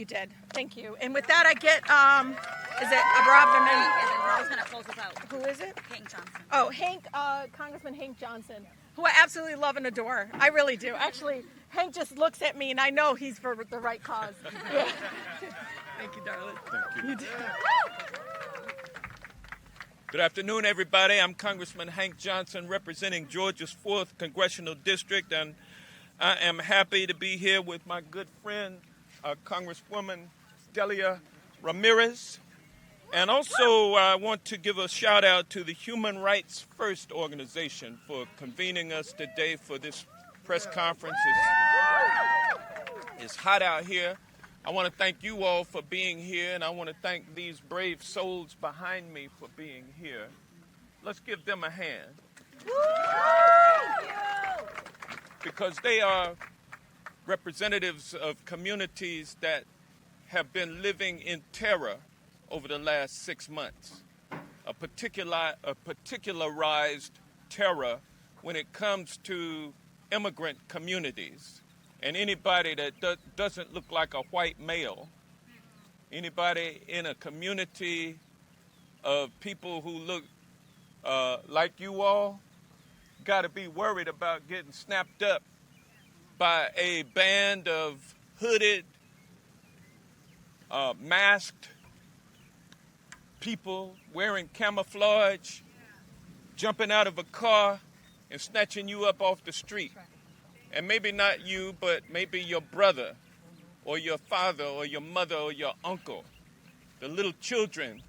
You did. Thank you. And with that, I get, is it Abrahamman? Rose going to close us out. Who is it? Hank Johnson. Oh, Congressman Hank Johnson, who I absolutely love and adore. I really do. Actually, Hank just looks at me, and I know he's for the right cause. Yeah. Thank you, darling. Thank you. You did. Good afternoon, everybody. I'm Congressman Hank Johnson, representing Georgia's 4th Congressional District, and I am happy to be here with my good friend, Congresswoman Delia Ramirez. And also, I want to give a shout out to the Human Rights First organization for convening us today for this press conference. It's hot out here. I want to thank you all for being here, and I want to thank these brave souls behind me for being here. Let's give them a hand. Because they are representatives of communities that have been living in terror over the last 6 months, a particularized terror when it comes to immigrant communities. And anybody that doesn't look like a white male, anybody in a community of people who look like you all, got to be worried about getting snapped up by a band of hooded, masked people wearing camouflage, jumping out of a car and snatching you up off the street. And maybe not you, but maybe your brother or your father or your mother or your uncle. The little children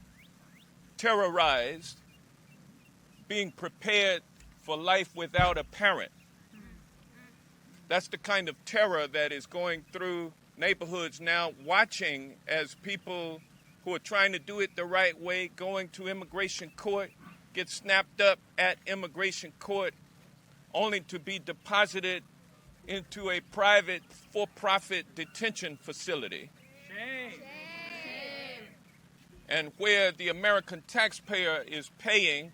terrorized, being prepared for life without a parent. That's the kind of terror that is going through neighborhoods now, watching as people who are trying to do it the right way, going to immigration court, get snapped up at immigration court, only to be deposited into a private, for-profit detention facility. Shame. And where the American taxpayer is paying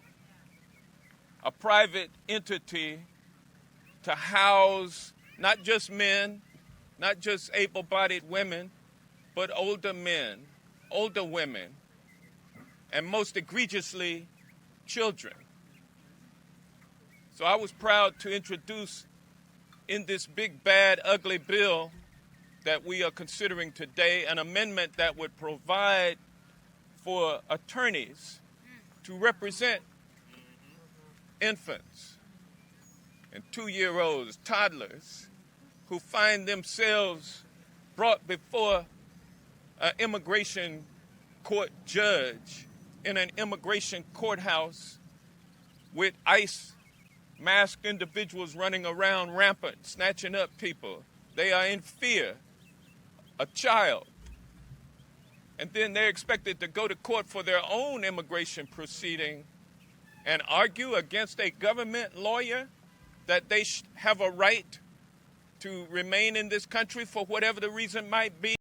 a private entity to house not just men, not just able-bodied women, but older men, older women, and most egregiously, children. So I was proud to introduce in this big, bad, ugly bill that we are considering today an amendment that would provide for attorneys to represent infants and 2-year-olds, toddlers, who find themselves brought before an immigration court judge in an immigration courthouse with ICE masked individuals running around rampant, snatching up people. They are in fear, a child. And then they're expected to go to court for their own immigration proceeding and argue against a government lawyer that they have a right to remain in this country for whatever the reason might be.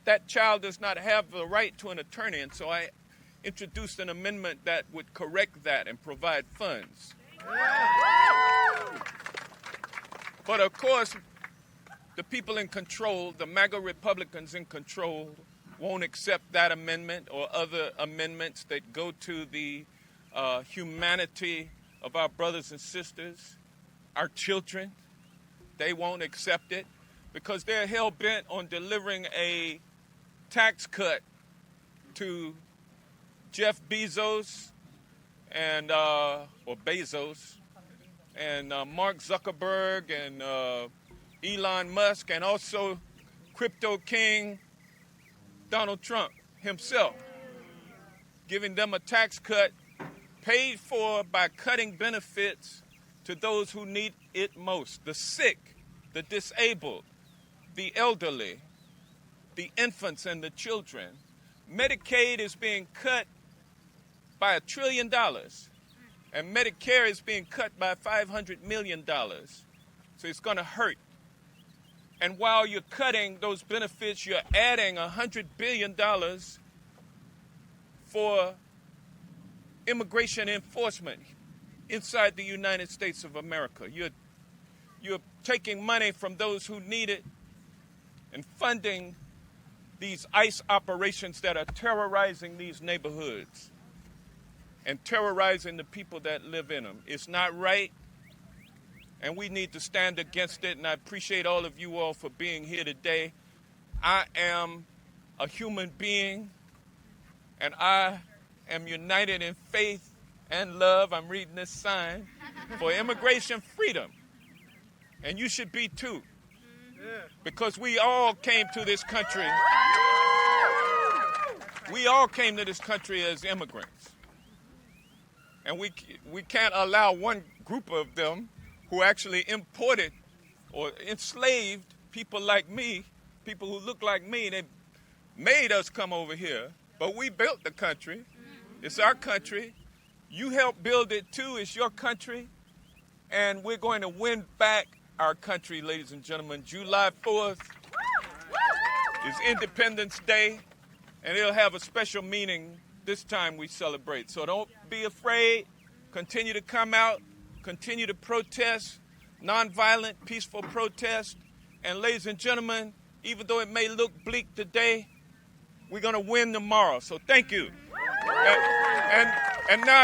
That child does not have the right to an attorney, and so I introduced an amendment that would correct that and provide funds. But of course, the people in control, the MAGA Republicans in control, won't accept that amendment or other amendments that go to the humanity of our brothers and sisters, our children. They won't accept it because they're hell-bent on delivering a tax cut to Jeff Bezos and or Bezos and Mark Zuckerberg and Elon Musk, and also crypto king Donald Trump himself, giving them a tax cut paid for by cutting benefits to those who need it most: the sick, the disabled, the elderly, the infants and the children. Medicaid is being cut by $1 trillion, and Medicare is being cut by $500 million. So it's going to hurt. And while you're cutting those benefits, you're adding $100 billion for immigration enforcement inside the United States of America. You're taking money from those who need it and funding these ICE operations that are terrorizing these neighborhoods and terrorizing the people that live in them. It's not right, and we need to stand against it, and I appreciate all of you all for being here today. I am a human being, and I am united in faith and love. I'm reading this sign for immigration freedom, and you should be too, because we all came to this country. We all came to this country as immigrants, and we can't allow one group of them who actually imported or enslaved people like me, people who look like me. They made us come over here, but we built the country. It's our country. You helped build it too. It's your country, and we're going to win back our country, ladies and gentlemen. July 4th is Independence Day, and it'll have a special meaning this time we celebrate. So don't be afraid. Continue to come out. Continue to protest, nonviolent, peaceful protest. And ladies and gentlemen, even though it may look bleak today, we're going to win tomorrow. So thank you. And now